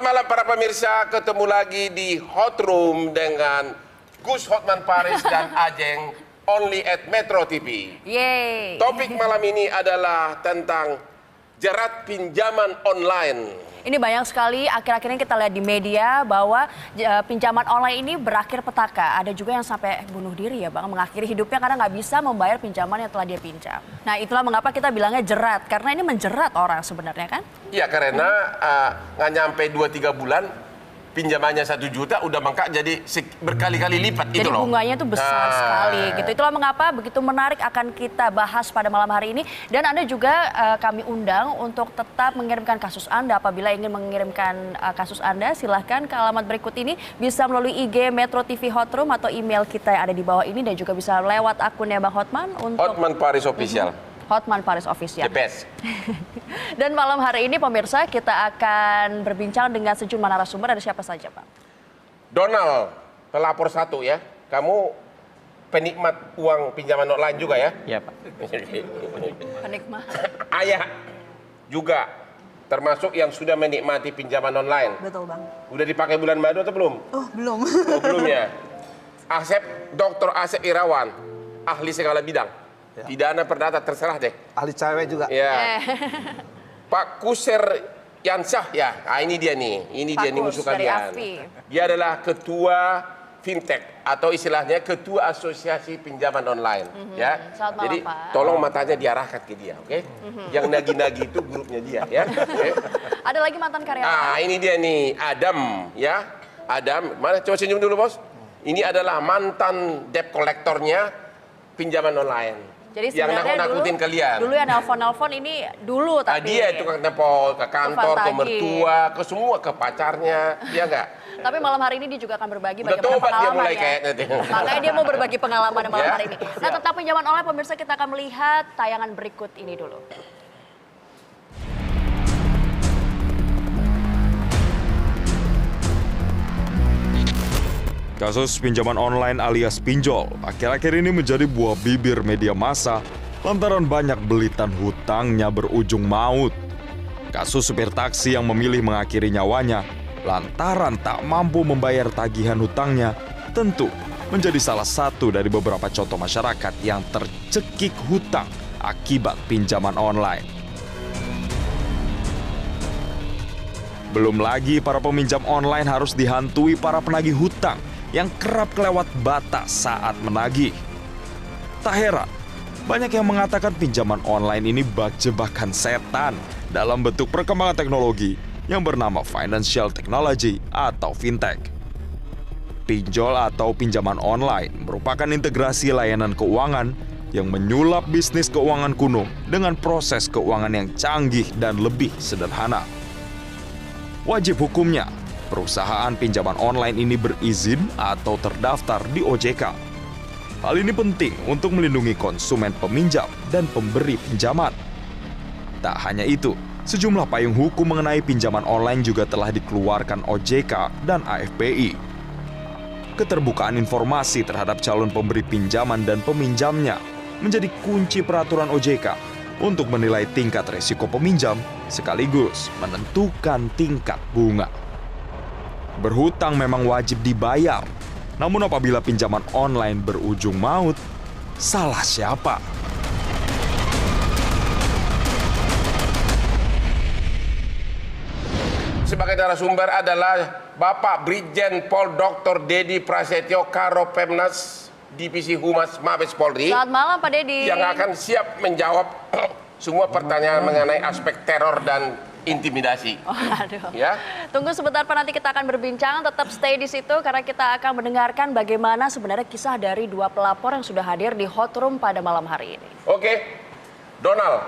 Selamat malam para pemirsa, ketemu lagi di Hot Room dengan Gus Hotman Paris dan Ajeng, only at Metro TV. Yeay. Topik malam ini adalah tentang jerat pinjaman online. Ini banyak sekali akhir-akhir ini kita lihat di media bahwa pinjaman online ini berakhir petaka. Ada juga yang sampai bunuh diri ya Bang, mengakhiri hidupnya karena nggak bisa membayar pinjaman yang telah dia pinjam. Nah itulah mengapa kita bilangnya jerat, karena ini menjerat orang sebenarnya kan? Iya, karena nggak nyampe 2-3 bulan pinjamannya 1 juta udah bengkak jadi berkali-kali lipat jadi itu loh. Bunganya itu besar sekali gitu. Itulah mengapa begitu menarik akan kita bahas pada malam hari ini. Dan Anda juga kami undang untuk tetap mengirimkan kasus Anda. Apabila ingin mengirimkan kasus Anda, silahkan ke alamat berikut ini. Bisa melalui IG Metro TV Hot Room atau email kita yang ada di bawah ini. Dan juga bisa lewat akunnya Bang Hotman. Untuk Hotman Paris Official. Hotman Paris Official. The best. Dan malam hari ini pemirsa kita akan berbincang dengan sejumlah narasumber. Ada siapa saja Pak? Donald, pelapor 1 ya. Kamu penikmat uang pinjaman online juga ya? Iya Pak. Penikmat. Ayah juga termasuk yang sudah menikmati pinjaman online. Betul Bang. Udah dipakai bulan madu atau belum? Oh belum. Oh, belum ya. Dr. Asep Irawan, ahli segala bidang. Ya. Pidana perdata terserah deh. Ahli cewek juga. Ya. Pak Kuser Yansyah ya. Ah, ini dia nih. Ini Pak dia nih Kus musuh dari kalian. AFI. Dia adalah ketua fintech atau istilahnya ketua asosiasi pinjaman online ya. Selamat malam, Jadi Pak. tolong matanya diarahkan ke dia, oke? Yang nagi-nagi itu grupnya dia ya. Okay? Ada lagi mantan karyawan. Ah, ini dia nih, Adam ya. Adam, mana coba senyum dulu, Bos. Ini adalah mantan debt kolektornya pinjaman online. Jadi yang sebenarnya nakut-nakutin kalian. Dulu yang nelfon-nelfon ini dulu tapi. Dia itu kan telepon ke kantor, ke Tagih. mertua, ke semua, ke pacarnya, ya enggak? Tapi malam hari ini dia juga akan berbagi Udah bagaimana tobat dia pengalaman mulai ya. kayaknya dia. Makanya dia mau berbagi pengalaman malam Ya. hari ini. Nah tentang pinjaman online pemirsa kita akan melihat tayangan berikut ini dulu. Kasus pinjaman online alias pinjol akhir-akhir ini menjadi buah bibir media massa lantaran banyak belitan hutangnya berujung maut. Kasus supir taksi yang memilih mengakhiri nyawanya lantaran tak mampu membayar tagihan hutangnya tentu menjadi salah satu dari beberapa contoh masyarakat yang tercekik hutang akibat pinjaman online. Belum lagi para peminjam online harus dihantui para penagih hutang yang kerap kelewat batas saat menagih. Tak heran, banyak yang mengatakan pinjaman online ini bak jebakan setan dalam bentuk perkembangan teknologi yang bernama financial technology atau fintech. Pinjol atau pinjaman online merupakan integrasi layanan keuangan yang menyulap bisnis keuangan kuno dengan proses keuangan yang canggih dan lebih sederhana. Wajib hukumnya, perusahaan pinjaman online ini berizin atau terdaftar di OJK. Hal ini penting untuk melindungi konsumen peminjam dan pemberi pinjaman. Tak hanya itu, sejumlah payung hukum mengenai pinjaman online juga telah dikeluarkan OJK dan AFPI. Keterbukaan informasi terhadap calon pemberi pinjaman dan peminjamnya menjadi kunci peraturan OJK untuk menilai tingkat risiko peminjam sekaligus menentukan tingkat bunga. Berhutang memang wajib dibayar, namun apabila pinjaman online berujung maut, salah siapa? Sebagai narasumber adalah Bapak Brigjen Pol Dr. Dedi Prasetyo Karopemnas Divisi Humas Mabes Polri. Selamat malam Pak Dedi. Yang akan siap menjawab semua pertanyaan mengenai aspek teror dan intimidasi. Oh, aduh. Ya. Tunggu sebentar Pak, nanti kita akan berbincang. Tetap stay di situ karena kita akan mendengarkan bagaimana sebenarnya kisah dari 2 pelapor yang sudah hadir di Hot Room pada malam hari ini. Oke, Donald,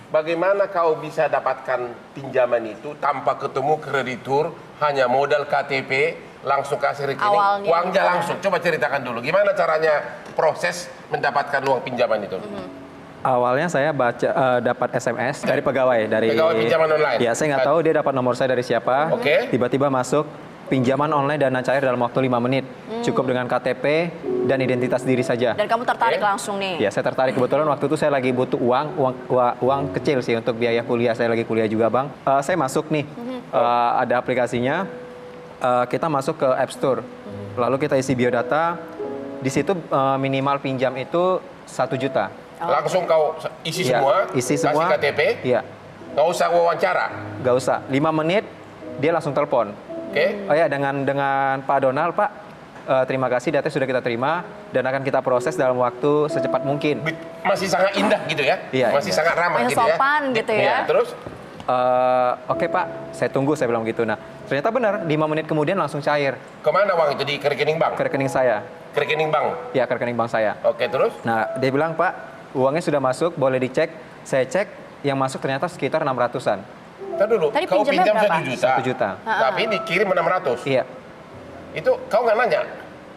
bagaimana kau bisa dapatkan pinjaman itu tanpa ketemu kreditur, hanya modal KTP, langsung kasih rekening, Awalnya uangnya gimana? langsung. Coba ceritakan dulu, gimana caranya proses mendapatkan uang pinjaman itu? Awalnya saya dapat SMS dari pegawai pinjaman online. Ya, saya nggak tahu dia dapat nomor saya dari siapa. Oke. Tiba-tiba masuk pinjaman online dana cair dalam waktu 5 menit. Cukup dengan KTP dan identitas diri saja. Dan kamu tertarik langsung nih? Ya, saya tertarik. Kebetulan waktu itu saya lagi butuh uang kecil sih untuk biaya kuliah. Saya lagi kuliah juga, Bang. Saya masuk nih. Ada aplikasinya. Kita masuk ke App Store. Lalu kita isi biodata. Di situ minimal pinjam itu 1 juta. Langsung kau isi Iya, semua, isi kasih semua. KTP, Iya, nggak usah wawancara. nggak usah. 5 menit dia langsung telepon. Oke? Oh ya, dengan Pak Donald, Pak, terima kasih data sudah kita terima dan akan kita proses dalam waktu secepat mungkin. Masih sangat indah gitu ya? Iya, Masih iya. sangat ramah Yang gitu ya? sopan gitu ya. Iya, terus? Oke Pak, saya tunggu, saya bilang gitu. Nah, ternyata benar, 5 menit kemudian langsung cair Kemana uang itu? Di rekening bank? ke rekening saya. Ke rekening bank? Ya, ke rekening bank saya. Oke, terus? Nah, dia bilang, Pak, uangnya sudah masuk, boleh dicek. Saya cek, yang masuk ternyata sekitar 600-an. Ntar dulu, Tadi kau pinjamnya pinjam berapa? 1 juta. 1 juta. Tapi dikirim 600. Iya. Itu kau nggak nanya?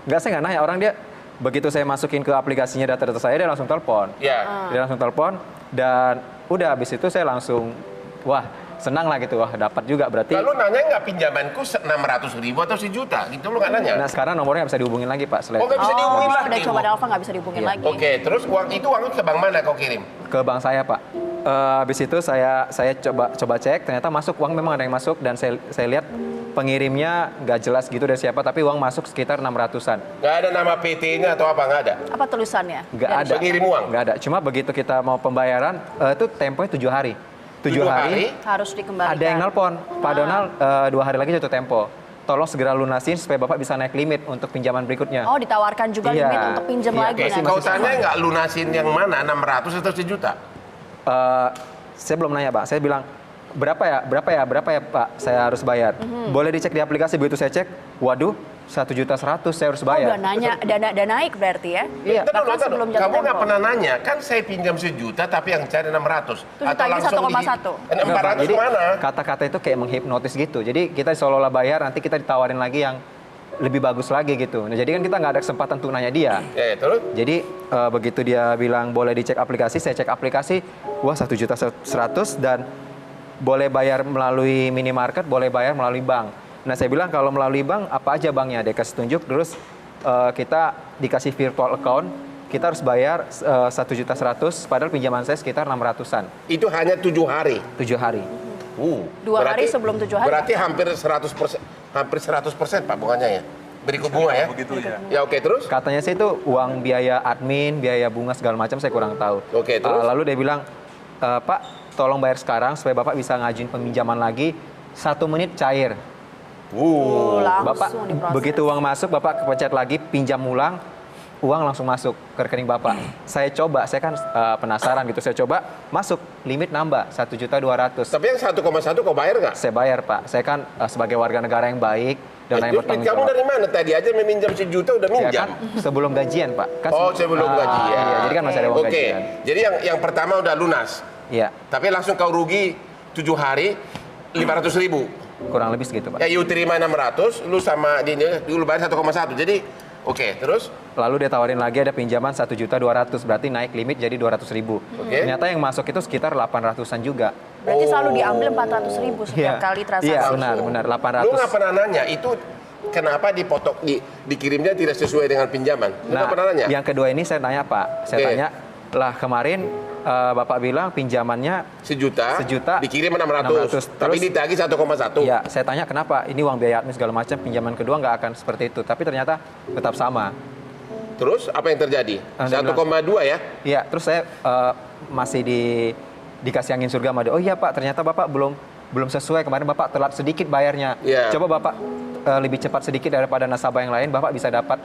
Nggak, saya nggak nanya. Orang dia, begitu saya masukin ke aplikasinya data-data saya, dia langsung telepon. Ya. Dia langsung telepon, dan udah habis itu saya langsung, wah, senang lah gitu. Wah, dapat juga berarti. Lalu nanya nggak pinjamanku 600.000 atau 1 juta? Gitu lu nggak nanya? Nah, sekarang nomornya nggak bisa dihubungin lagi, Pak. Oh, nggak bisa dihubungin Oh, lagi. udah coba Bu. Dalfa nggak bisa dihubungin Iya. lagi. Oke, terus uangnya ke bank mana kau kirim? Ke bank saya, Pak. Habis itu saya coba cek, ternyata masuk, uang memang ada yang masuk, dan saya lihat pengirimnya nggak jelas gitu dari siapa, tapi uang masuk sekitar 600-an. Nggak ada nama PT-nya atau apa? Nggak ada? Apa tulisannya? Nggak Dari ada. Pengirim uang? Nggak ada. Cuma begitu kita mau pembayaran, itu temponya 7 hari. 7 hari, Harus dikembalikan. ada yang nelpon, Pak Donald, 2 hari lagi jatuh tempo. Tolong segera lunasin supaya Bapak bisa naik limit untuk pinjaman berikutnya. Oh, ditawarkan juga Iya. limit untuk pinjam Iya, lagi Oke, nanti. kau tanya nggak lunasin yang mana? 600 atau 1 juta? Saya belum nanya, Pak. Saya bilang, berapa ya Pak saya harus bayar? Boleh dicek di aplikasi. Begitu saya cek, waduh, 1.100.000 saya harus Oh, bayar. udah nanya, dana naik berarti ya? Iya. Ntar dulu, Bahkan ntar dulu. sebelum jatuh Kamu nggak tempo. pernah nanya, kan saya pinjam 1 juta tapi yang cari 600. Terus ditagih 1,1. 400 Jadi mana? kata-kata itu kayak menghipnotis gitu. Jadi kita seolah-olah bayar, nanti kita ditawarin lagi yang lebih bagus lagi gitu. Nah, jadi kan kita nggak ada kesempatan untuk nanya dia. Ya, terus? Jadi begitu dia bilang boleh dicek aplikasi, saya cek aplikasi, wah 1.100.000 dan boleh bayar melalui minimarket, boleh bayar melalui bank. Nah, saya bilang kalau melalui bank apa aja banknya, dia kasih tunjuk, terus kita dikasih virtual account, kita harus bayar 1.100.000, padahal pinjaman saya sekitar 600-an, Itu hanya 7 hari. 7 hari. 2 hari sebelum 7 hari. Berarti hampir 100%, Pak bunganya ya. Berikut bunga ya. Begitu ya. Ya, oke, terus? Katanya sih itu uang biaya admin, biaya bunga segala macam, saya kurang tahu. Oke, terus? Lalu dia bilang, Pak, tolong bayar sekarang supaya Bapak bisa ngajuin peminjaman lagi, 1 menit cair. Langsung Bapak, diproses. begitu uang masuk, Bapak kepencet lagi, pinjam ulang, uang langsung masuk ke rekening Bapak. Saya coba, saya kan penasaran gitu, saya coba, masuk, limit nambah, 1.200.000. Tapi yang 1,1 kau bayar nggak? Saya bayar, Pak. Saya kan sebagai warga negara yang baik, dan yang Terus bertanggung kamu jawab. dari mana? Tadi aja meminjam 1 juta udah Ya minjam. kan, sebelum gajian, Pak. Kan Oh, sebelum gajian. Iya, jadi kan masih ada uang Oke, gajian. jadi yang pertama udah lunas. Iya, Tapi langsung kau rugi 7 hari 500.000. kurang lebih segitu, Pak. Ya, you terima 600, lu sama dia dulu bayar 1,1. Jadi, oke, terus? Lalu dia tawarin lagi ada pinjaman 1.200.000, berarti naik limit jadi 200.000. Oke. Ternyata yang masuk itu sekitar 800-an juga. Berarti selalu diambil 400.000 setiap kali transaksi. Iya, benar, Lu 800. nggak pernah nanya, itu kenapa dipotong, dikirimnya tidak sesuai dengan pinjaman? Lu nggak pernah nanya? Yang kedua ini saya tanya, Pak. Saya Oke. tanya, lah kemarin Bapak bilang pinjamannya 1 juta, Sejuta, dikirim 600, 600. tapi Terus- ditagih 1,1. ya, saya tanya kenapa ini uang biaya admin segala macam, pinjaman kedua nggak akan seperti itu. Tapi ternyata tetap sama. Terus apa yang terjadi? Dia 1,2 ya? Iya, terus saya masih dikasih angin surga sama dia. Oh iya Pak, ternyata Bapak belum sesuai, kemarin Bapak telat sedikit bayarnya. Iya. Coba Bapak lebih cepat sedikit daripada nasabah yang lain, Bapak bisa dapat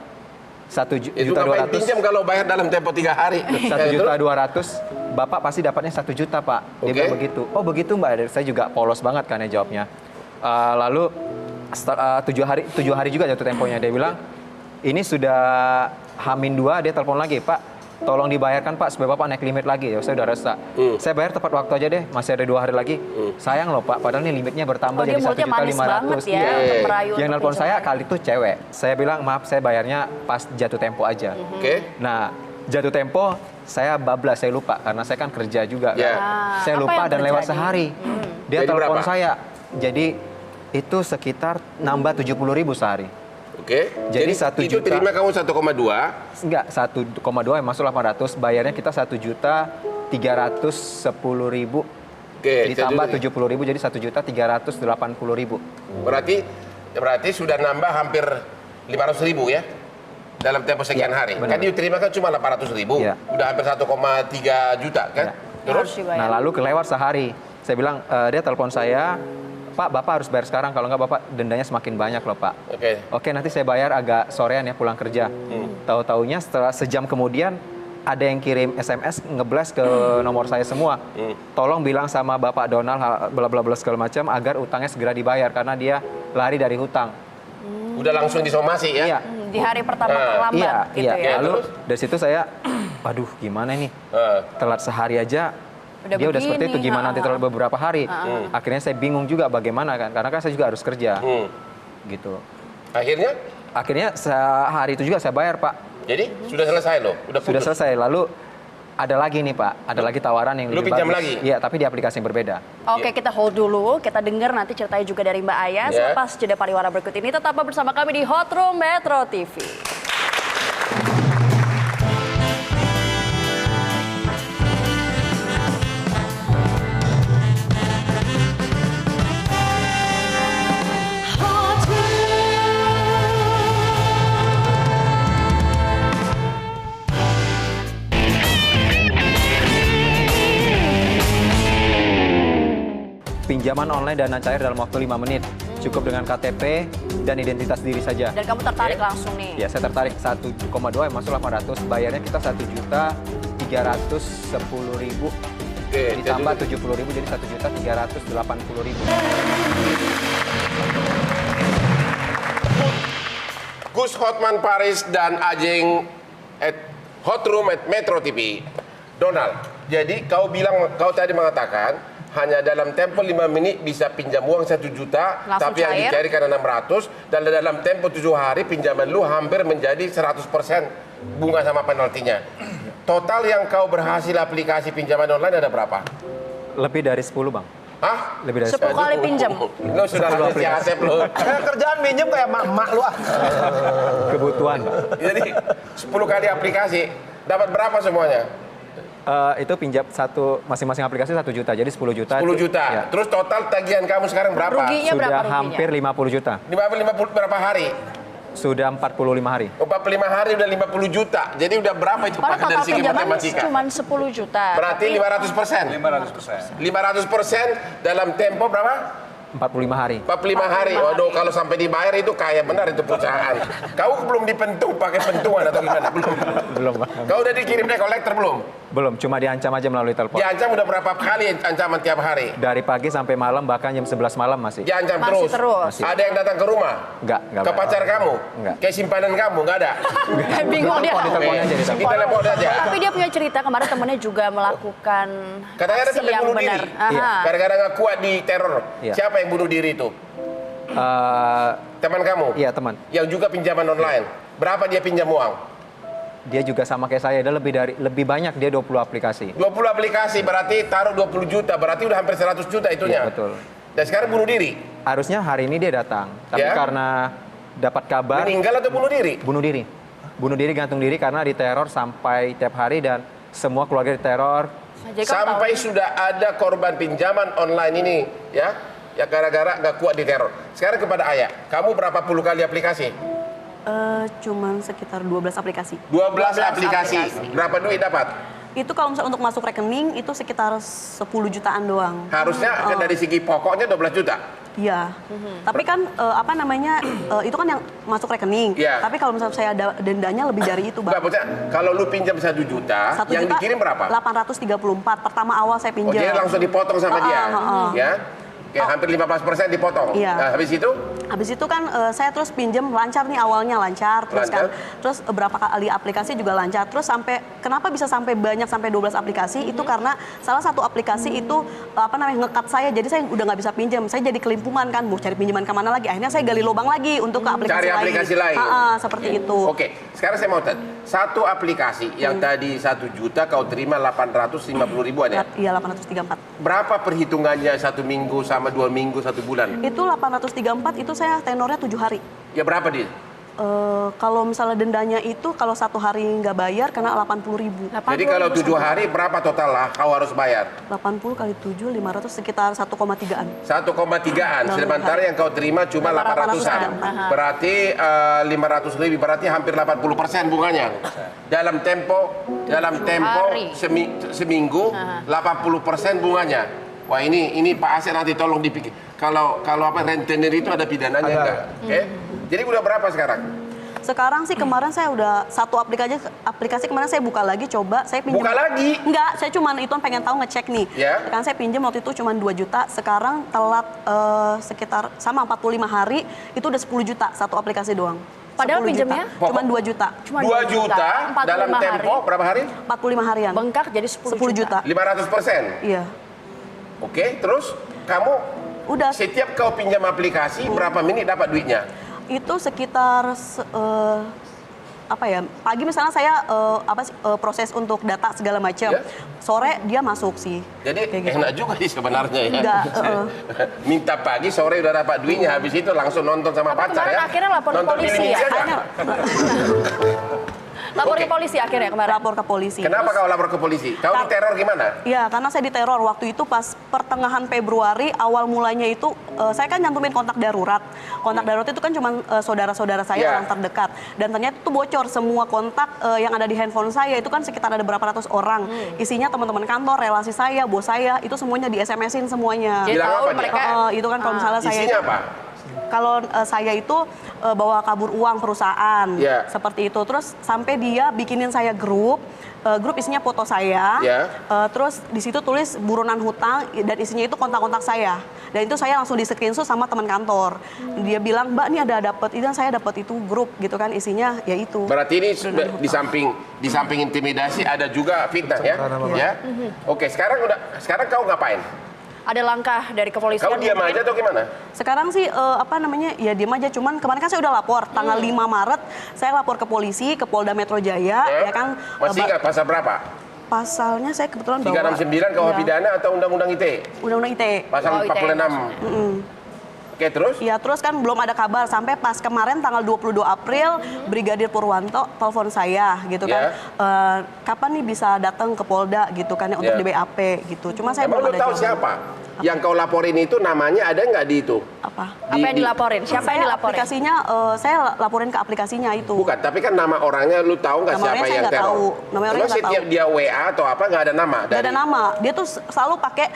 1.200.000. Itu ngapain pinjam kalau bayar dalam tempo 3 hari? 1.200.000, Bapak pasti dapatnya 1 juta, Pak. Dia Oke. bilang begitu. Oh begitu, Mbak. Saya juga polos banget kan ya jawabnya. Lalu 7 hari juga jatuh temponya. Dia bilang, ini sudah H-2, dia telepon lagi, Pak. Tolong dibayarkan Pak supaya Bapak naik limit lagi. Ya, saya udah resah. Saya bayar tepat waktu aja deh, masih ada 2 hari lagi. Sayang loh Pak, padahal ini limitnya bertambah Oh, dia jadi mulutnya manis banget 1.500.000. ya, untuk merayu. Yang untuk nelpon saya pinjaman. kali itu cewek. Saya bilang, maaf saya bayarnya pas jatuh tempo aja. Oke. Nah, jatuh tempo saya bablas, saya lupa karena saya kan kerja juga Ya. kan. Saya Apa lupa yang dan lewat terjadi? sehari. Dia Jadi telepon berapa? saya. Jadi itu sekitar nambah 70.000 sehari. Oke. Jadi 1 itu juta. terima kamu 1,2. Enggak, 1,2 yang masuk 800, bayarnya kita 1.310.000. Oke, Oke, ditambah jadi- 70.000 jadi 1.380.000. Berarti sudah nambah hampir 500.000 ya dalam tempo sekian Ya, hari. benar. Kan diterima kan cuma 800.000, Ya. udah hampir 1,3 juta kan? Ya. Terus? Harus dibayar. Nah lalu kelewat sehari. Saya bilang, dia telepon saya, Pak, Bapak harus bayar sekarang, kalau nggak Bapak dendanya semakin banyak loh Pak. Oke. Oke, nanti saya bayar agak sorean ya pulang kerja. Tahu-taunya setelah sejam kemudian ada yang kirim SMS ngeblast ke nomor saya semua. Tolong bilang sama Bapak Donald bla bla bla segala macam agar utangnya segera dibayar karena dia lari dari hutang. Udah langsung disomasi ya? Iya. Di hari pertama terlambat Iya, gitu iya. ya. Lalu Terus? dari situ saya, waduh gimana nih? Eh, Telat sehari aja Udah dia udah seperti itu, begini, gimana nanti telat beberapa hari. Akhirnya saya bingung juga bagaimana kan, karena kan saya juga harus kerja. Gitu. Akhirnya, Hari itu juga saya bayar Pak. jadi sudah selesai loh? Udah Sudah putus? selesai. Lalu ada lagi nih Pak, ada lagi tawaran yang Lu lebih pinjam bagus. lagi? Iya, tapi di aplikasi yang berbeda. Oke, kita hold dulu. Kita dengar nanti ceritanya juga dari Mbak Aya. Ya. Selepas jeda pariwara berikut ini, tetap bersama kami di Hot Room Metro TV. Pinjaman online dana cair dalam waktu 5 menit. Cukup dengan KTP dan identitas diri saja. Dan kamu tertarik langsung nih. Ya, saya tertarik 1,2 masuk 800, bayarnya kita 1.310.000 Oke, ditambah jadi- 70.000 jadi 1.380.000. Gus Hotman Paris dan Ajeng at Hot Room at Metro TV. Donald, jadi kau tadi mengatakan hanya dalam tempo 5 menit bisa pinjam uang 1 juta, Langsung tapi yang cair. dicairkan 600, dan dalam tempo 7 hari pinjaman lu hampir menjadi 100% bunga sama penaltinya. Total yang kau berhasil aplikasi pinjaman online ada berapa? Lebih dari 10, Bang. Hah? Lebih dari 10 kali pinjam. Lu sudah habis si Asep lu. Kerjaan minjem kayak mak lu ah. Kebutuhan. Jadi 10 kali aplikasi, dapat berapa semuanya? Itu pinjam masing-masing aplikasi 1 juta, jadi 10 juta. 10 juta. Ya. Terus total tagihan kamu sekarang berapa? Ruginya berapa Sudah ruginya? hampir 50 juta. 50 berapa hari? Sudah 45 hari. 45 hari udah 50 juta. Jadi udah berapa itu Padahal Pak dari total segi pinjaman matematika? cuma 10 juta. Berarti Tapi 500%. 500% dalam tempo berapa? 45 hari. 45 hari. Waduh, kalau sampai dibayar itu kaya benar itu perusahaan. Kau belum dipentung pakai pentungan atau gimana? Belum. Belum, Bang. Kau udah dikirim debt collector belum? Belum, cuma diancam aja melalui telepon. Diancam udah berapa kali ancaman tiap hari? Dari pagi sampai malam, bahkan jam 11 malam masih. Diancam Masih terus. terus. Ada yang datang ke rumah? Enggak Ke pacar kamu? Enggak. Ke simpanan kamu? Enggak ada? bingung dia. Ditelepon aja, ditelepon. Kita telepon aja. Tapi dia punya cerita kemarin temennya juga melakukan Katanya ada aksi sampai yang bunuh benar. diri. Aha. Gara-gara nggak kuat di teror. Iya. Siapa yang bunuh diri itu? Eh, Teman kamu? iya, teman. Yang juga pinjaman online. Berapa dia pinjam uang? Dia juga sama kayak saya, dia lebih banyak, dia 20 aplikasi. 20 aplikasi, berarti taruh 20 juta. Berarti udah hampir 100 juta itunya. Iya, betul. Dan sekarang bunuh diri. Harusnya hari ini dia datang, tapi Ya. karena dapat kabar Meninggal atau bunuh diri? bunuh diri. Bunuh diri gantung diri karena diteror sampai tiap hari dan semua keluarga diteror. Jadi kamu Sampai tahu. sudah ada korban pinjaman online ini, ya gara-gara nggak kuat di teror. Sekarang kepada Ayah, kamu berapa puluh kali aplikasi? Cuman sekitar 12 aplikasi. 12 aplikasi. aplikasi. Berapa duit dapat? Itu kalau misalnya untuk masuk rekening itu sekitar 10 jutaan doang. Harusnya dari segi pokoknya 12 juta. Iya. Tapi kan itu kan yang masuk rekening. Iya. Tapi kalau misalnya saya ada dendanya lebih dari itu, Enggak, Bang. maksudnya kalau lu pinjam 1 juta, 1 yang juta, dikirim berapa? 834. Pertama awal saya Oh, pinjam. jadi langsung dipotong sama dia. Ya. Kayak Oh. hampir 15% dipotong. Iya. Nah, habis itu Habis itu kan saya terus pinjam lancar nih, awalnya lancar, terus Lancar. terus beberapa kali aplikasi juga lancar, terus kenapa bisa sampai banyak sampai 12 aplikasi itu karena salah satu aplikasi itu ngekat saya, jadi saya udah nggak bisa pinjam, saya jadi kelimpungan kan, mau cari pinjaman kemana lagi, akhirnya saya gali lubang lagi untuk ke aplikasi Cari lain. aplikasi lain. Seperti itu. Oke, sekarang saya mau tanya. Satu aplikasi yang tadi 1 juta kau terima 850.000 ya? Iya, 834. Berapa perhitungannya 1 minggu sama 2 minggu 1 bulan? Itu 834 itu saya tenornya 7 hari. Ya berapa dia? Kalau misalnya dendanya itu kalau 1 hari nggak bayar kena 80.000. Jadi kalau 7 hari berapa total lah kau harus bayar? 80 kali 7, 500 sekitar 1,3-an. 1,3-an. Sementara yang kau terima cuma 800-an. Berarti 500 lebih, berarti hampir 80% bunganya. Dalam tempo Hari. seminggu 80% bunganya. Wah ini Pak Asep nanti tolong dipikir. Kalau apa rentenir itu ada pidananya enggak? Oke. Jadi udah berapa sekarang? Sekarang sih kemarin saya udah satu aplikasi kemarin saya buka lagi coba saya pinjam. Buka lagi? Enggak, saya cuma itu pengen tahu ngecek nih. Ya. Kan saya pinjam waktu itu cuma 2 juta, sekarang telat sekitar sama 45 hari itu udah 10 juta satu aplikasi doang. Padahal 10 juta. pinjamnya? Cuma 2 juta. Cuma 2 juta 45 dalam tempo hari. berapa hari? 45 harian. Bengkak jadi 10 10 juta. 500%. Iya. Oke, terus kamu Udah setiap kau pinjam aplikasi berapa menit dapat duitnya? itu sekitar apa ya, pagi misalnya saya proses untuk data segala macam. Ya. Sore dia masuk sih. Jadi Kayak gitu. enak juga sih sebenarnya ya. Enggak, Minta pagi, sore udah dapat duitnya, habis itu langsung nonton sama Tapi pacar kemarin ya. akhirnya lapor ke Nonton polisi film ya? India Hanya Lapor Oke. ke polisi akhirnya kemarin. lapor ke polisi. Kenapa kau lapor ke polisi? Kau diteror gimana? Iya, karena saya diteror waktu itu pas pertengahan Februari, awal mulanya itu saya kan nyantumin kontak darurat. Kontak darurat itu kan cuma saudara-saudara saya, Ya. orang terdekat. Dan ternyata itu bocor semua kontak yang ada di handphone saya itu kan sekitar ada berapa ratus orang. Isinya teman-teman kantor, relasi saya, bos saya, itu semuanya di SMS-in semuanya. Jadi Bilang tahu apa dia? mereka Itu kan kalau misalnya saya Isinya itu, apa? kalau saya itu bawa kabur uang perusahaan, Ya. seperti itu. Terus sampai dia bikinin saya grup isinya foto saya, Ya. terus di situ tulis buronan hutang dan isinya itu kontak-kontak saya. Dan itu saya langsung di screenshot sama teman kantor. Dia bilang, Mbak ini ada dapat, itu saya dapat itu grup gitu kan isinya ya itu. Berarti ini sudah di samping intimidasi ada juga fitnah ya? Ya. Oke, sekarang kau ngapain? Ada langkah dari kepolisian. Kau diam mungkin? aja atau gimana? Sekarang sih ya diam aja, cuman kemarin kan saya udah lapor tanggal 5 Maret saya lapor ke polisi, ke Polda Metro Jaya ya kan. Masih ingat pasal berapa? Pasalnya saya kebetulan bawa 369 KUH Iya. pidana atau Undang-Undang ITE? Undang-Undang ITE. Pasal Oh, ITE. 46. Oke, terus? Ya terus kan belum ada kabar sampai pas kemarin tanggal 22 April Brigadir Purwanto telepon saya gitu kan. Kapan nih bisa datang ke Polda gitu kan ya, untuk Ya. di BAP gitu. Cuma saya Emang lu belum ada tahu jawaban. siapa? Yang kau laporin itu namanya ada nggak di itu? Apa? Apa yang dilaporin? Siapa yang Saya dilaporin? aplikasinya saya laporin ke aplikasinya itu. Bukan, tapi kan nama orangnya lu tahu nggak Nama siapa orangnya saya yang nggak teror? tahu. Nama orangnya Emang nggak setiap tahu. dia WA atau apa nggak ada nama? Gak ada nama. Dia tuh selalu pakai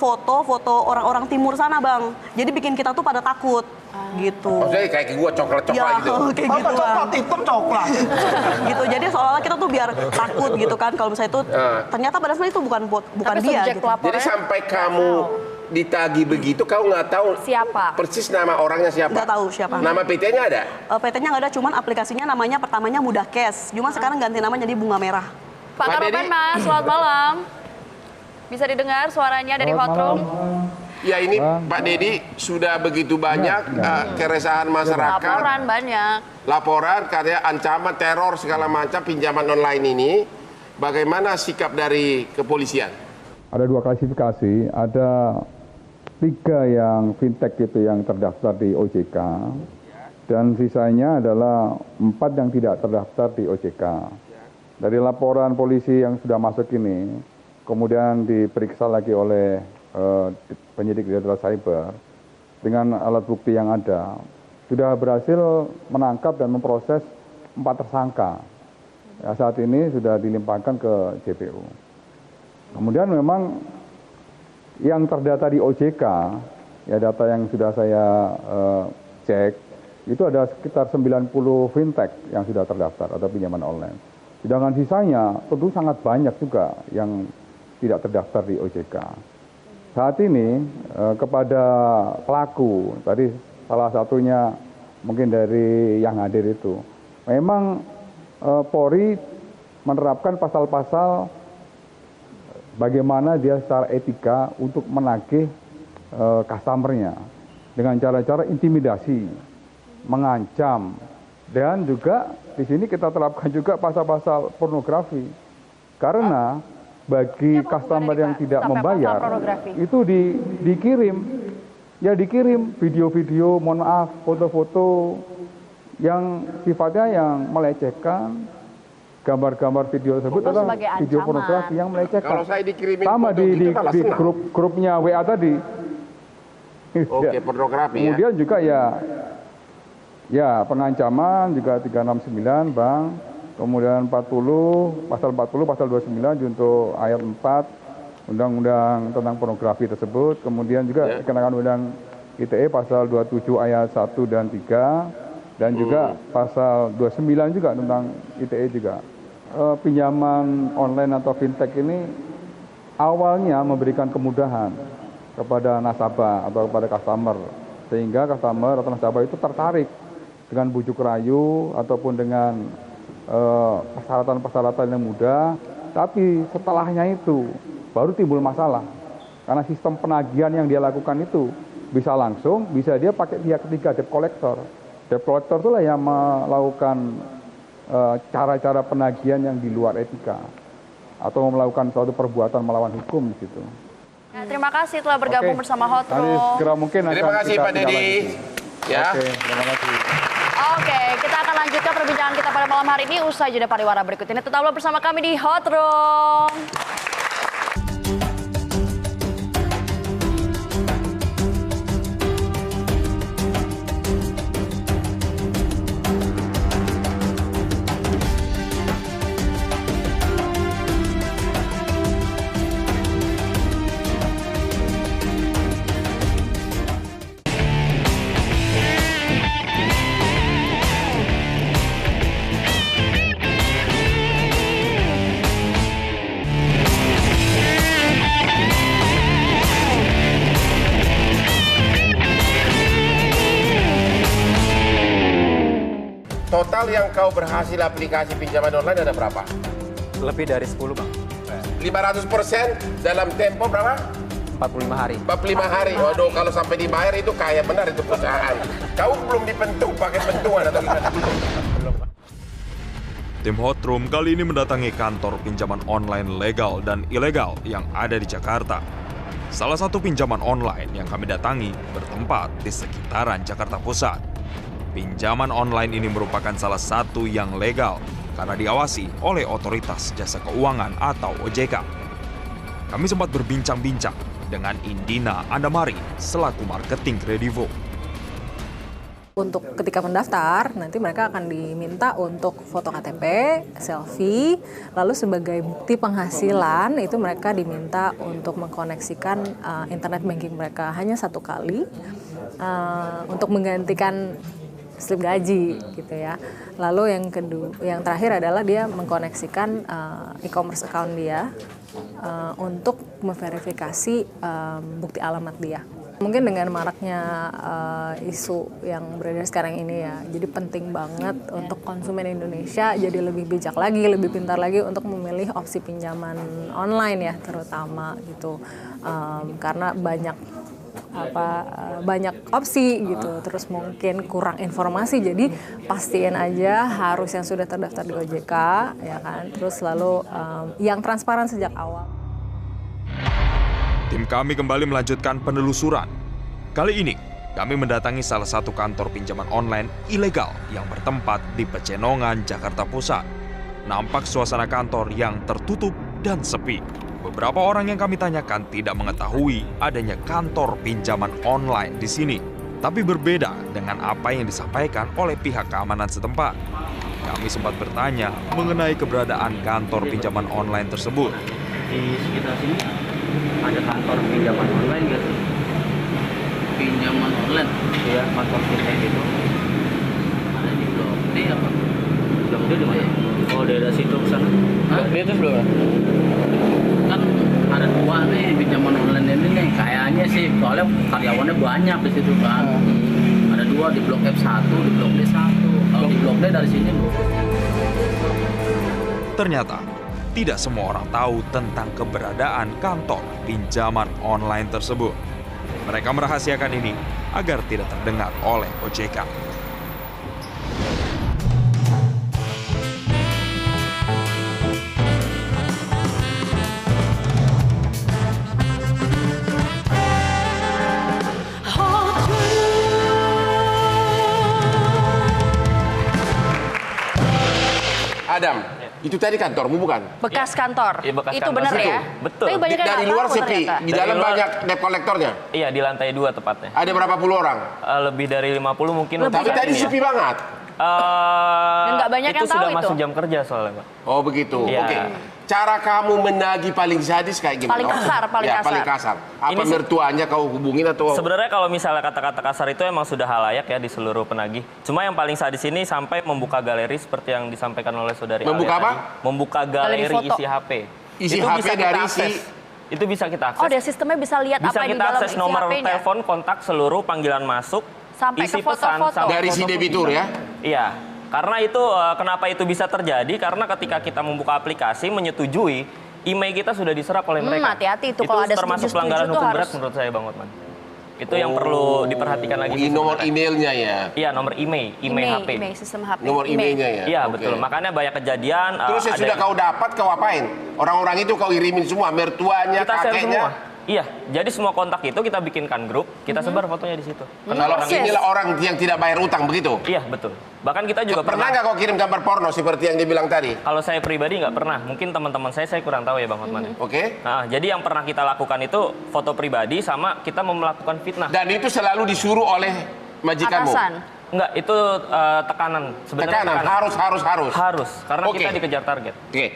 foto-foto orang-orang timur sana, Bang. Jadi bikin kita tuh pada takut. Gitu. Maksudnya kayak gua coklat-coklat Ya, gitu. kayak Apa gitu, Bang. coklat hitam coklat? Gitu. Jadi seolah-olah kita tuh biar takut gitu kan kalau misalnya itu ternyata pada sebenarnya itu bukan Tapi dia subjek gitu. pelapornya Jadi sampai kamu ditagi begitu, kau nggak tahu siapa? persis nama orangnya siapa? Nggak tahu siapa. Nama PT-nya ada? PT-nya nggak ada, cuman aplikasinya namanya pertamanya Mudah Cash. Cuma sekarang ganti nama jadi Bunga Merah. Pak Pak Karopen, Dedi. Mas, selamat malam. Bisa didengar suaranya dari hot room? Ya ini Pak Dedi sudah begitu banyak keresahan masyarakat, Laporan banyak. laporan katanya ancaman teror segala macam pinjaman online ini. Bagaimana sikap dari kepolisian? Ada 2 klasifikasi, ada 3 yang fintech itu yang terdaftar di OJK, dan sisanya adalah 4 yang tidak terdaftar di OJK. Dari laporan polisi yang sudah masuk ini, kemudian diperiksa lagi oleh penyidik Direktorat Cyber, dengan alat bukti yang ada, sudah berhasil menangkap dan memproses 4 tersangka. Ya, saat ini sudah dilimpahkan ke JPU. Kemudian memang yang terdata di OJK, ya data yang sudah saya cek, itu ada sekitar 90 fintech yang sudah terdaftar atau pinjaman online. Sedangkan sisanya tentu sangat banyak juga yang tidak terdaftar di OJK. Saat ini kepada pelaku, tadi salah satunya mungkin dari yang hadir itu, memang Polri menerapkan pasal-pasal bagaimana dia secara etika untuk menagih customernya dengan cara-cara intimidasi, mengancam, dan juga di sini kita terapkan juga pasal-pasal pornografi. Karena bagi customer yang tidak Sampai membayar pasal pornografi. itu dikirim video-video, mohon maaf, foto-foto yang sifatnya yang melecehkan, gambar-gambar video tersebut Oh, adalah sebagai video ancaman. pornografi yang melecehkan. Kalau saya dikirimin sama foto di gitu malah senang. grupnya WA tadi. Oke, Ya. pornografi ya. Kemudian juga ya pengancaman juga 369 Bang. Kemudian 40, pasal 29 junto ayat 4 Undang-Undang tentang pornografi tersebut. Kemudian juga dikenakan Undang ITE pasal 27 ayat 1 dan 3 dan juga pasal 29 juga tentang ITE juga. Pinjaman online atau fintech ini awalnya memberikan kemudahan kepada nasabah atau kepada customer, sehingga customer atau nasabah itu tertarik dengan bujuk rayu ataupun dengan persyaratan-persyaratan yang mudah. Tapi setelahnya itu baru timbul masalah, karena sistem penagihan yang dia lakukan itu bisa langsung, bisa dia pakai pihak ketiga, debt collector. Debt collector itulah yang melakukan cara-cara penagihan yang di luar etika atau melakukan suatu perbuatan melawan hukum di situ. Ya, terima kasih telah bergabung Oke. bersama Hot Nanti Room. segera mungkin Terima akan kasih kita Pak Dedi. tindak Ya. lanjuti. Oke, terima kasih. Oke, kita akan lanjutkan perbincangan kita pada malam hari ini usai jeda pariwara berikut ini. Tetaplah bersama kami di Hot Room. Total yang kau berhasil aplikasi pinjaman online ada berapa? Lebih dari 10 Bang. 500% dalam tempo berapa? 45 hari. 45 hari. Waduh, kalau sampai dibayar itu kaya benar itu perusahaan. Kau belum dipentung pakai pentungan atau gimana? Tim Hot Room kali ini mendatangi kantor pinjaman online legal dan ilegal yang ada di Jakarta. Salah satu pinjaman online yang kami datangi bertempat di sekitaran Jakarta Pusat. Pinjaman online ini merupakan salah satu yang legal karena diawasi oleh Otoritas Jasa Keuangan atau OJK. Kami sempat berbincang-bincang dengan Indina Andamari selaku marketing Kredivo. Untuk ketika mendaftar, nanti mereka akan diminta untuk foto KTP, selfie, lalu sebagai bukti penghasilan itu mereka diminta untuk mengkoneksikan internet banking mereka hanya 1 kali untuk menggantikan slip gaji gitu ya. Lalu yang terakhir adalah dia mengkoneksikan e-commerce account dia untuk memverifikasi bukti alamat dia. Mungkin dengan maraknya isu yang beredar sekarang ini ya, jadi penting banget untuk konsumen Indonesia jadi lebih bijak lagi, lebih pintar lagi untuk memilih opsi pinjaman online ya terutama gitu, karena banyak opsi gitu, terus mungkin kurang informasi, jadi pastiin aja harus yang sudah terdaftar di OJK ya kan, terus lalu yang transparan sejak awal. Tim kami kembali melanjutkan penelusuran. Kali ini, kami mendatangi salah satu kantor pinjaman online ilegal yang bertempat di Pecenongan, Jakarta Pusat. Nampak suasana kantor yang tertutup dan sepi. Beberapa orang yang kami tanyakan tidak mengetahui adanya kantor pinjaman online di sini. Tapi berbeda dengan apa yang disampaikan oleh pihak keamanan setempat. Kami sempat bertanya mengenai keberadaan kantor pinjaman online tersebut. Di sekitar sini ada kantor pinjaman online nggak sih? Pinjaman online? Iya, kantor fintech gitu. Ada di Blok D apa? Blok D di mana? Oh, daerah situ ke sana. Blok D itu sebelah mana? Kan ada 2 nih pinjaman online ini nih. Kayaknya sih, soalnya karyawannya banyak di situ kan. Ada 2 di Blok F1, di Blok D 1. Kalau di Blok D dari sini. Ternyata, tidak semua orang tahu tentang keberadaan kantor pinjaman online tersebut. Mereka merahasiakan ini agar tidak terdengar oleh OJK. Adam, itu tadi kantormu bukan? Bekas kantor. Iya, bekas Itu kantor benar situ. ya? Betul. Tapi banyak yang Dari nggak luar tahu sepi, ternyata. di Dari dalam luar- banyak debt kolektornya. Iya, di lantai 2 tepatnya. Ada berapa puluh orang? Lebih dari 50 mungkin. Lebih untuk Tapi saat tadi ini ya. sepi banget. Dan nggak banyak itu yang tahu sudah itu. masuk jam kerja soalnya, Pak. Oh begitu. Iya. Oke. Cara kamu menagih paling sadis kayak gimana? Paling kasar, paling Ya, kasar. paling kasar. Apa Ini se- mertuanya kau hubungin atau? Sebenarnya kalau misalnya kata-kata kasar itu emang sudah halayak ya di seluruh penagih. Cuma yang paling sadis ini sampai membuka galeri seperti yang disampaikan oleh saudari Membuka Alia apa? tadi. Membuka Galeri galeri foto. isi HP. Isi Itu HP bisa kita dari akses. Itu bisa kita akses. Oh, dia sistemnya bisa lihat Bisa apa di kita dalam akses isi nomor HP-nya. telepon, kontak, seluruh panggilan masuk, Sampai isi ke foto-foto. pesan, sampai Dari si foto pun debitur bisa. ya? Iya. Karena itu kenapa itu bisa terjadi? Karena ketika kita membuka aplikasi menyetujui email kita sudah diserap oleh mereka. Hati-hati itu kalau ada termasuk setuju-setuju pelanggaran tuh hukum harus- berat menurut saya Bang Hotman. Itu yang perlu diperhatikan lagi. Ini sih nomor sebenarnya. emailnya ya. Iya, nomor email HP. Email, sistem HP. Nomor emailnya ya. Iya, Oke. betul. Makanya banyak kejadian. Terus yang ada sudah kau dapat kau apain? Orang-orang itu kau kirimin semua, mertuanya, kita share kakeknya. semua. Iya, jadi semua kontak itu kita bikinkan grup, kita sebar fotonya di situ. Kalau Orang- inilah orang yang tidak bayar utang begitu. Iya, betul. Bahkan kita juga Pernah nggak kau kirim gambar porno seperti yang dibilang tadi? Kalau saya pribadi nggak pernah. Mungkin teman-teman saya kurang tahu ya Bang Hotman. ya. Oke. Nah, jadi yang pernah kita lakukan itu foto pribadi sama kita mau melakukan fitnah. Dan itu selalu disuruh oleh majikanmu. Atasan. Enggak, itu tekanan. Sebenarnya Tekanan, harus. Harus, karena Oke. kita dikejar target. Oke,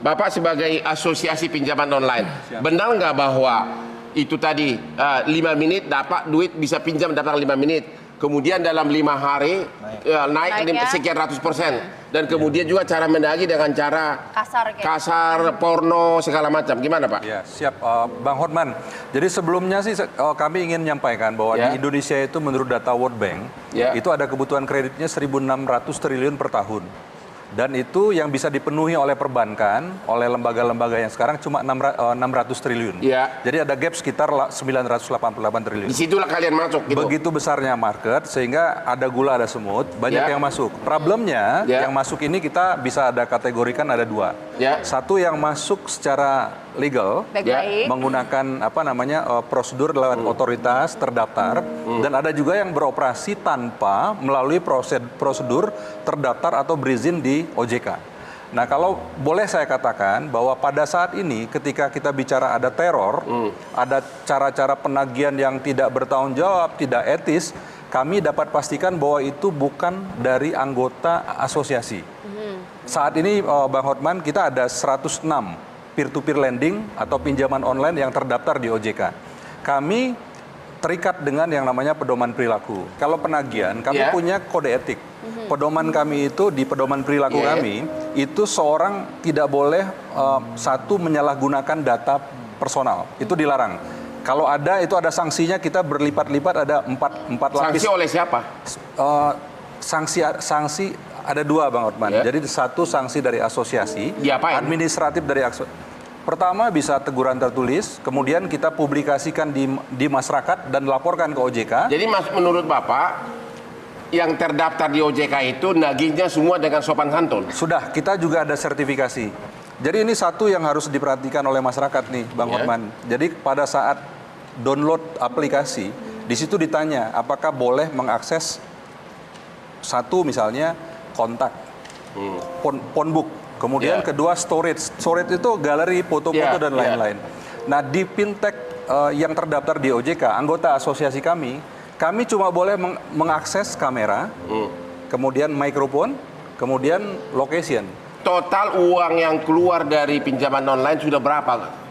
Bapak sebagai asosiasi pinjaman online, benar nggak bahwa itu tadi 5 menit dapat duit bisa pinjam dapat 5 menit, kemudian dalam 5 hari naik Naiknya? sekian ratus persen, dan kemudian juga cara menagih dengan cara Kasar kayak. kasar, porno segala macam, gimana Pak? Ya, siap Bang Hotman. Jadi sebelumnya sih kami ingin menyampaikan bahwa Ya. di Indonesia itu menurut data World Bank, Ya. itu ada kebutuhan kreditnya 1.600 triliun per tahun. Dan itu yang bisa dipenuhi oleh perbankan, oleh lembaga-lembaga yang sekarang cuma 600 triliun. Ya. Jadi ada gap sekitar 988 triliun. Disitulah kalian masuk gitu. Begitu besarnya market sehingga ada gula ada semut, banyak Ya. yang masuk. Problemnya Ya. yang masuk ini kita bisa ada kategorikan ada dua. Ya. Satu yang masuk secara legal, Baik-baik. menggunakan prosedur lewat otoritas terdaftar, dan ada juga yang beroperasi tanpa melalui prosedur terdaftar atau berizin di OJK. Nah, kalau boleh saya katakan bahwa pada saat ini ketika kita bicara ada teror, ada cara-cara penagihan yang tidak bertanggung jawab, tidak etis, kami dapat pastikan bahwa itu bukan dari anggota asosiasi. Saat ini Bang Hotman, kita ada 106 peer-to-peer lending atau pinjaman online yang terdaftar di OJK. Kami terikat dengan yang namanya pedoman perilaku. Kalau penagihan, kami Ya. punya kode etik. Pedoman kami itu, di pedoman perilaku Ya. kami, itu seorang tidak boleh satu menyalahgunakan data personal. Itu dilarang. Kalau ada, itu ada sanksinya, kita berlipat-lipat, ada empat lapis. Sanksi oleh siapa? Sanksi ada dua Bang Hotman. Ya. Jadi satu sanksi dari asosiasi, Diapain? administratif dari pertama bisa teguran tertulis, kemudian kita publikasikan di masyarakat dan laporkan ke OJK. Jadi menurut Bapak, yang terdaftar di OJK itu nagihnya semua dengan sopan santun? Sudah, kita juga ada sertifikasi. Jadi ini satu yang harus diperhatikan oleh masyarakat nih Bang Ya. Hotman. Jadi pada saat download aplikasi, di situ ditanya apakah boleh mengakses satu misalnya kontak, phonebook, kemudian Ya. kedua storage. Storage itu galeri foto-foto Ya, dan ya. lain-lain. Nah di fintech yang terdaftar di OJK, anggota asosiasi kami cuma boleh mengakses kamera, kemudian mikrofon, kemudian location. Total uang yang keluar dari pinjaman online sudah berapa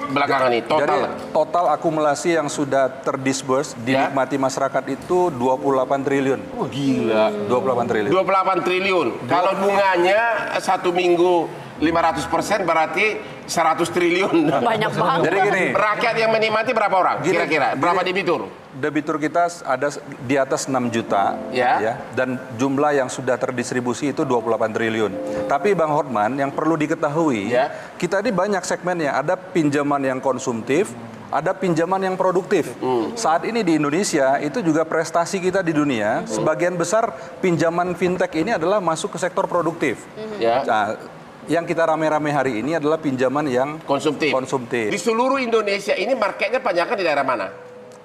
belakangan ini? Total? Jadi total akumulasi yang sudah terdisburse dinikmati masyarakat itu 28 triliun. Oh, gila. 28 triliun. 28 triliun. Kalau bunganya 1 minggu 500% berarti 100 triliun. Banyak banget. Jadi gini, Rakyat yang menikmati berapa orang? Gini, Kira-kira berapa debitur? debitur kita ada di atas 6 juta, Ya. dan jumlah yang sudah terdistribusi itu 28 triliun. Tapi Bang Hotman, yang perlu diketahui, Ya. kita ini banyak segmennya. Ada pinjaman yang konsumtif, ada pinjaman yang produktif. Saat ini di Indonesia, itu juga prestasi kita di dunia, sebagian besar pinjaman fintech ini adalah masuk ke sektor produktif. Ya. Nah, yang kita rame-rame hari ini adalah pinjaman yang Konsumtif. konsumtif. Di seluruh Indonesia ini marketnya kebanyakan di daerah mana?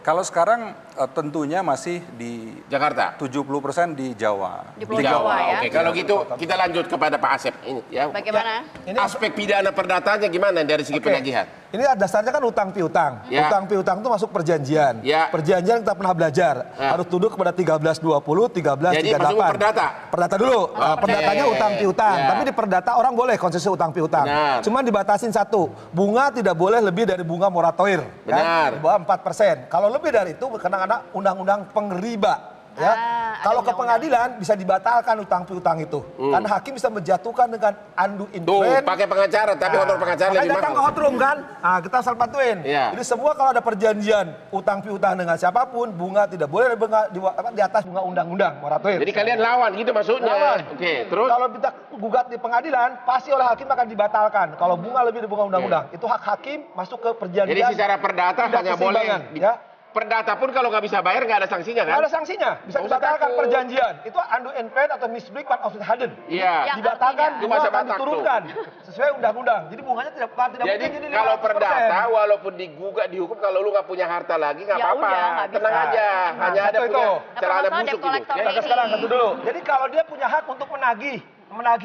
Kalau sekarang Tentunya masih di Jakarta. 70% di Jawa. Di Pulau Jawa ya. Oke, kalau gitu kita lanjut kepada Pak Asep ini ya. Bagaimana? Aspek pidana perdatanya gimana dari segi penagihan? Ini dasarnya kan utang piutang. Ya. Utang piutang itu masuk perjanjian. Ya. Perjanjian kita pernah belajar. Ya. Harus tunduk kepada 1320, 1338. Jadi masuk perdata. Perdata dulu. Perdatanya utang piutang. Ya. Tapi di perdata orang boleh konsesi utang piutang. Benar. Cuman dibatasin satu. Bunga tidak boleh lebih dari bunga moratorium. Benar. Di bawah 4%. Kalau lebih dari itu kena undang-undang pengriba. Ya, kalau ke pengadilan bisa dibatalkan utang piutang itu, karena hakim bisa menjatuhkan dengan undue Tuh, influence. pakai pengacara, tapi honor pengacara lebih datang ke mahal. hot room kan, kita asal bantuin. Iya. Jadi semua kalau ada perjanjian utang piutang dengan siapapun, bunga tidak boleh di atas bunga undang-undang moratorium. Jadi kalian lawan gitu maksudnya. Lawan. Oke, terus Kalau kita gugat di pengadilan, pasti oleh hakim akan dibatalkan. Kalau bunga lebih dari bunga undang-undang, itu hak hakim masuk ke perjanjian. jadi secara perdata tidak hanya boleh keseimbangan, di- ya. Perdata pun kalau nggak bisa bayar nggak ada sanksinya kan? Nggak ada sanksinya, bisa Nggak usah dibatalkan takut. perjanjian. Itu undue influence atau misbreak of the harden. Iya. Dibatalkan, Itu bunga masa akan batak tuh. diturunkan sesuai undang-undang. Jadi bunganya tidak Jadi mungkin kalau 500%. perdata walaupun digugat dihukum kalau lu nggak punya harta lagi nggak Ya apa-apa. udah, nggak bisa. Tenang aja, hanya ada satu punya itu. celana masalah busuk debt gitu. collector Ya. Maka sekarang satu dulu. Jadi kalau dia punya hak untuk menagih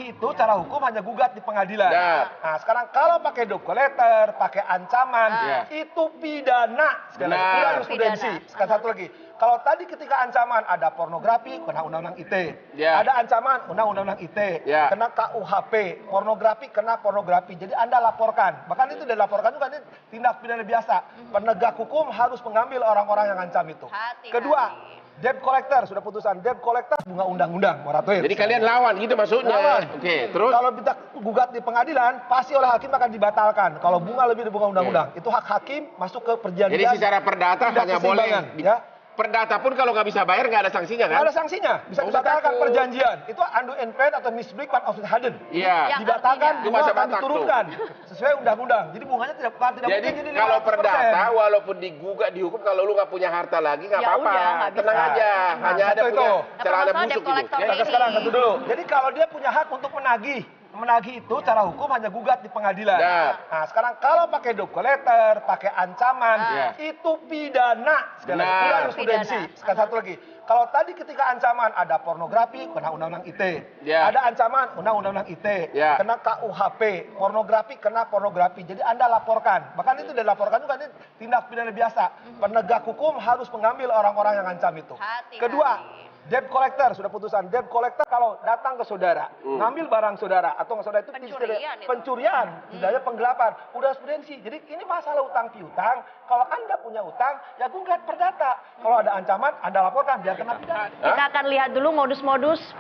itu cara hukum hanya gugat di pengadilan. Ya. Nah sekarang kalau pakai debt collector, pakai ancaman, itu pidana. Sekali lagi, Benar. jurisprudensi. Sekarang satu lagi. Kalau tadi ketika ancaman ada pornografi, kena undang-undang ITE. Ya. Ada ancaman, undang-undang ITE. Ya. Kena KUHP. Pornografi, kena pornografi. Jadi Anda laporkan. Bahkan itu dilaporkan juga ini tindak pidana biasa. Penegak hukum harus mengambil orang-orang yang ancam itu. Kedua, debt collector, sudah putusan. Debt collector bunga undang-undang moratorium. Jadi kalian lawan gitu maksudnya. Lawan. Oke, terus Kalau kita gugat di pengadilan, pasti oleh hakim akan dibatalkan. Kalau bunga lebih dari bunga undang-undang, itu hak hakim masuk ke perjanjian. jadi secara perdata tidak hanya boleh keseimbangan, di- ya. Perdata pun kalau nggak bisa bayar nggak ada sanksinya kan? Nggak ada sanksinya, bisa Nggak usah dibatalkan takut. perjanjian. Itu undue influence atau misbreak of the harden. Iya. Dibatalkan, Itu bunga masa akan batak diturunkan sesuai undang-undang. Jadi bunganya tidak Jadi mungkin kalau 500%. perdata walaupun digugat dihukum kalau lu nggak punya harta lagi nggak Ya apa-apa. udah, nggak bisa. Tenang aja, hanya ada satu punya itu. celana masalah busuk debt gitu. collector Ya. Maka sekarang satu dulu. Jadi kalau dia punya hak untuk menagih itu cara hukum hanya gugat di pengadilan. Ya. Nah sekarang kalau pakai debt collector, pakai ancaman, itu pidana. Sekali lagi, Benar. jurisprudensi. Sekarang satu lagi. Kalau tadi ketika ancaman ada pornografi, kena undang-undang ITE. Ya. Ada ancaman undang-undang ITE. Ya. Kena KUHP. Pornografi, kena pornografi. Jadi Anda laporkan. Bahkan itu dilaporkan juga ini tindak pidana biasa. Penegak hukum harus mengambil orang-orang yang ancam itu. Kedua, debt collector, sudah putusan. Debt collector kalau datang ke saudara, ngambil barang saudara, atau saudara itu pencurian, tidak ada penggelapan, udah jurisprudensi. Jadi ini masalah utang piutang. Kalau Anda punya utang, ya gugat perdata. Kalau ada ancaman, Anda laporkan, biar kena pidana. Kita akan lihat dulu modus-modus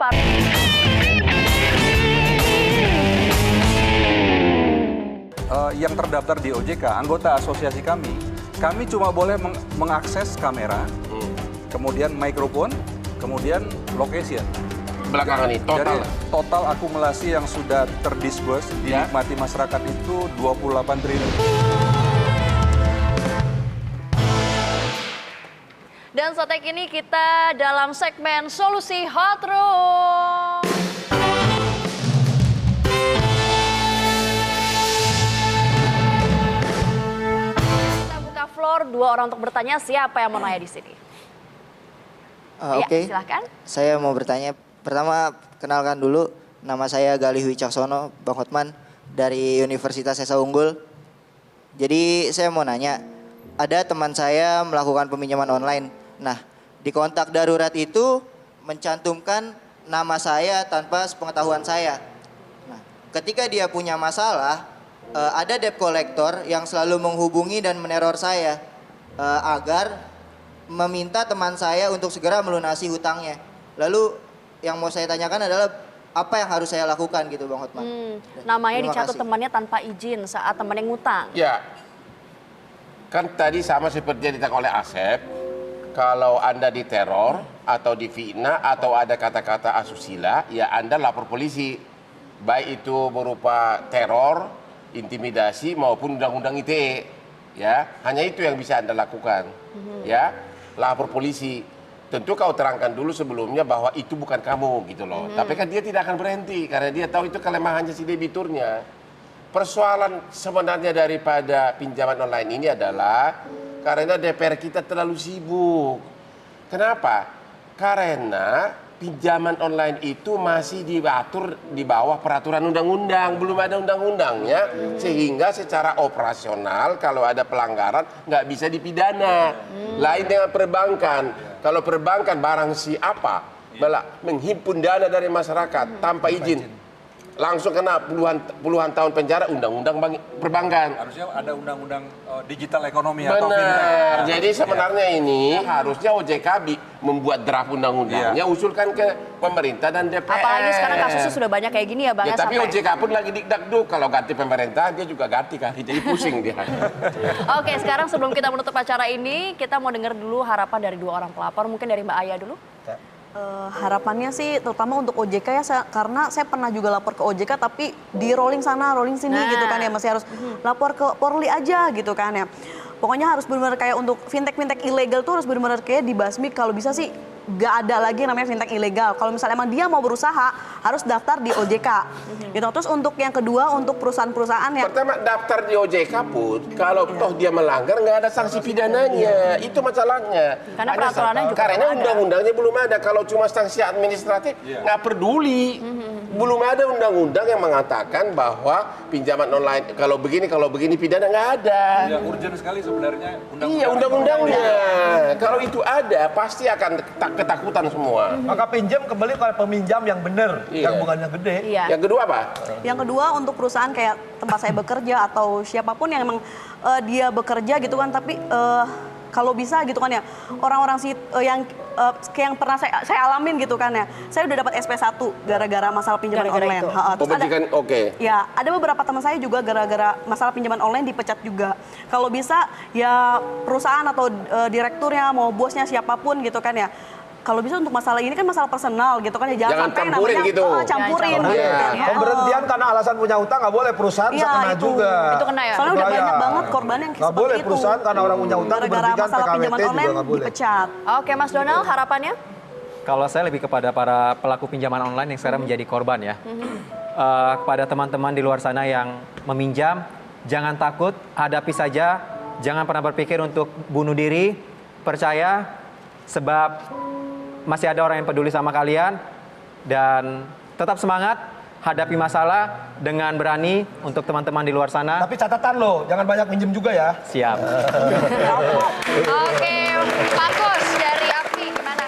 Yang terdaftar di OJK, anggota asosiasi kami cuma boleh mengakses kamera, kemudian mikrofon, kemudian location. Belakangan ini total. Jadi total akumulasi yang sudah terdisburse dinikmati masyarakat itu 28 triliun. Dan saat ini kita dalam segmen Solusi Hot Room. Kita buka floor, dua orang untuk bertanya. Siapa yang mau nanya di sini? Ya, Oke, silahkan. saya mau bertanya. Pertama, kenalkan dulu. Nama saya Galih Wicaksono, Bang Hotman, dari Universitas Esa Unggul. Jadi saya mau nanya, ada teman saya melakukan peminjaman online. Nah, di kontak darurat itu mencantumkan nama saya tanpa sepengetahuan saya. Nah, ketika dia punya masalah, ada debt collector yang selalu menghubungi dan meneror saya agar meminta teman saya untuk segera melunasi hutangnya. Lalu yang mau saya tanyakan adalah apa yang harus saya lakukan gitu Bang Hotman? Namanya Terima dicatut kasih. temannya tanpa izin saat temannya ngutang. Ya, kan tadi sama seperti yang ditanya oleh Asep. Kalau Anda diteror atau difitnah atau ada kata-kata asusila, ya Anda lapor polisi. Baik itu berupa teror, intimidasi maupun undang-undang ITE. Ya, hanya itu yang bisa Anda lakukan. Ya, lapor polisi. Tentu kau terangkan dulu sebelumnya bahwa itu bukan kamu gitu loh. Tapi kan dia tidak akan berhenti karena dia tahu itu kelemahannya si debiturnya. Persoalan sebenarnya daripada pinjaman online ini adalah karena DPR kita terlalu sibuk. Kenapa? Karena pinjaman online itu masih diatur di bawah peraturan undang-undang, belum ada undang-undangnya, sehingga secara operasional kalau ada pelanggaran nggak bisa dipidana. Lain dengan perbankan, kalau perbankan barang siapa malah menghimpun dana dari masyarakat tanpa izin, langsung kena puluhan tahun penjara, undang-undang perbankan. Harusnya ada undang-undang digital ekonomi atau fintech. Benar. Jadi sebenarnya ini harusnya OJK membuat draft undang-undangnya, usulkan ke pemerintah dan DPR. Apalagi sekarang kasusnya sudah banyak kayak gini ya Bang. Ya, tapi OJK pun lagi dikdakduk, kalau ganti pemerintah dia juga ganti kali, jadi pusing dia. Oke, sekarang sebelum kita menutup acara ini, kita mau dengar dulu harapan dari dua orang pelapor, mungkin dari Mbak Aya dulu. Harapannya sih terutama untuk OJK ya, karena saya pernah juga lapor ke OJK tapi di rolling sana, rolling sini gitu kan ya, masih harus lapor ke Polri aja gitu kan ya. Pokoknya harus benar-benar kayak untuk fintech ilegal tuh harus benar-benar kayak dibasmi, kalau bisa sih gak ada lagi namanya fintech ilegal. Kalau misalnya emang dia mau berusaha harus daftar di OJK. Gitu. Terus untuk yang kedua untuk perusahaan-perusahaan yang pertama daftar di OJK pun kalau toh dia melanggar nggak ada sanksi pidananya, itu masalahnya. Karena peraturannya juga karena undang-undangnya belum ada. Kalau cuma sanksi administratif nggak peduli. Belum ada undang-undang yang mengatakan bahwa pinjaman online kalau begini pidana, nggak ada. Ya, urgent sekali sebenarnya undang-undangnya. Kalau itu ada pasti akan ketakutan semua. Maka pinjam kembali ke peminjam yang benar, yang bunganya gede. Yang kedua apa? Yang kedua untuk perusahaan kayak tempat saya bekerja atau siapapun yang emang dia bekerja gitu kan, tapi kalau bisa gitu kan ya, orang-orang yang pernah saya alamin gitu kan ya, saya udah dapat SP1 gara-gara masalah pinjaman online. Ya, ada beberapa teman saya juga gara-gara masalah pinjaman online dipecat juga. Kalau bisa ya perusahaan atau direkturnya mau bosnya siapapun gitu kan ya, kalau bisa untuk masalah ini kan masalah personal gitu kan ya, jangan sampai campurin namanya gitu. Campurin gitu kan ya. Pemberhentian karena alasan punya utang nggak boleh, perusahaan bisa kena juga. Itu kena ya. Soalnya udah banyak banget korban yang nggak seperti boleh itu. perusahaan karena orang punya utang Gara-gara diberhentikan, masalah pinjaman PKWT online juga nggak boleh. dipecat. Oke, Mas Donald, harapannya? Kalau saya lebih kepada para pelaku pinjaman online yang sekarang menjadi korban ya. Kepada teman-teman di luar sana yang meminjam, jangan takut, hadapi saja. Jangan pernah berpikir untuk bunuh diri. Percaya, sebab masih ada orang yang peduli sama kalian. Dan tetap semangat, hadapi masalah dengan berani untuk teman-teman di luar sana. Tapi catatan loh, jangan banyak minjem juga ya. Siap. Oke, Pak Kus dari API gimana?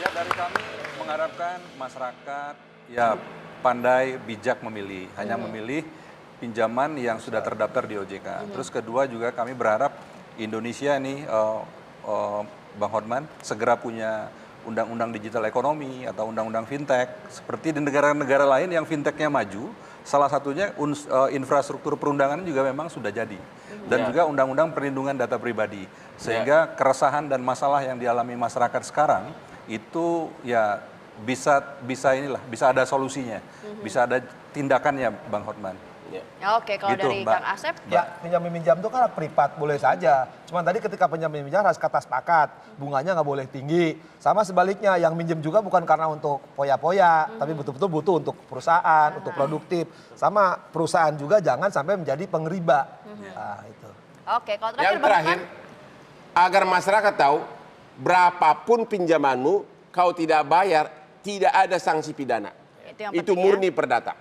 Ya, dari kami mengharapkan masyarakat ya pandai, bijak memilih, hanya memilih pinjaman yang sudah terdaftar di OJK. Terus kedua juga kami berharap Indonesia nih Bang Hotman segera punya undang-undang digital ekonomi atau undang-undang fintech seperti di negara-negara lain yang fintechnya maju. Salah satunya infrastruktur perundangan juga memang sudah jadi, dan juga undang-undang perlindungan data pribadi, sehingga keresahan dan masalah yang dialami masyarakat sekarang itu ya bisa ada solusinya, bisa ada tindakannya, Bang Hotman. Oke, kalau Gitu, dari Mbak. Kang Asep? Ya, pinjam-minjam itu kan privat boleh saja. Cuman tadi ketika pinjam-minjam harus kata sepakat, bunganya nggak boleh tinggi. Sama sebaliknya, yang minjem juga bukan karena untuk poya-poya, tapi betul-betul butuh untuk perusahaan, untuk produktif. Sama perusahaan juga jangan sampai menjadi pengriba. Nah, itu. Oke, kalau terakhir, Yang terakhir, agar masyarakat tahu, berapapun pinjamanmu, kau tidak bayar, tidak ada sanksi pidana. Itu murni perdata.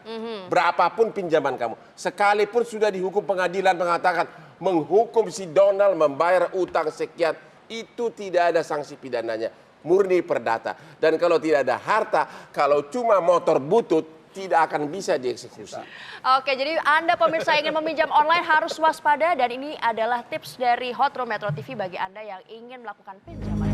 Berapapun pinjaman kamu, sekalipun sudah dihukum pengadilan mengatakan menghukum si Donald membayar utang sekian, itu tidak ada sanksi pidananya, murni perdata. Dan kalau tidak ada harta, kalau cuma motor butut, tidak akan bisa dieksekusi. Oke, jadi Anda pemirsa ingin meminjam online harus waspada, dan ini adalah tips dari Hot Room Metro TV bagi Anda yang ingin melakukan pinjaman.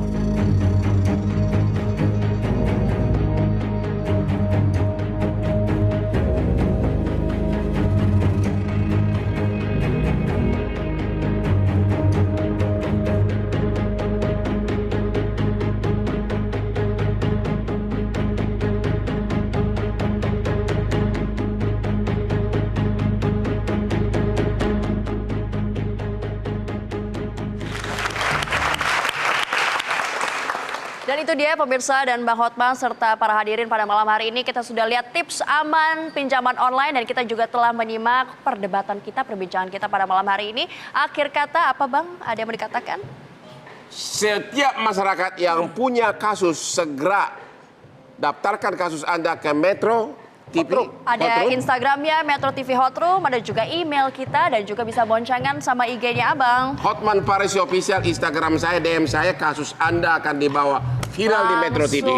Dan itu dia pemirsa dan Bang Hotman serta para hadirin pada malam hari ini. Kita sudah lihat tips aman pinjaman online dan kita juga telah menyimak perdebatan kita, perbincangan kita pada malam hari ini. Akhir kata apa Bang? Ada yang mau dikatakan? setiap masyarakat yang punya kasus segera daftarkan kasus Anda ke Metro TV. Ada Instagramnya Metro TV Hotroom, ada juga email kita dan juga bisa boncengan sama IG-nya Abang. Hotman Paris Official, Instagram saya, DM saya, kasus Anda akan dibawa viral di Metro TV.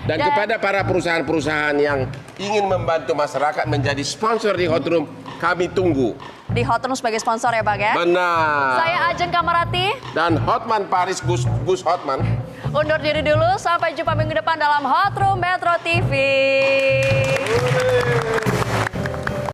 Dan kepada para perusahaan-perusahaan yang ingin membantu masyarakat menjadi sponsor di Hotroom, kami tunggu. Di Hotroom sebagai sponsor ya Bang ya? Benar. Saya Ajeng Kamarati. Dan Hotman Paris, Gus Hotman. Undur diri dulu, sampai jumpa minggu depan dalam Hotroom Metro TV.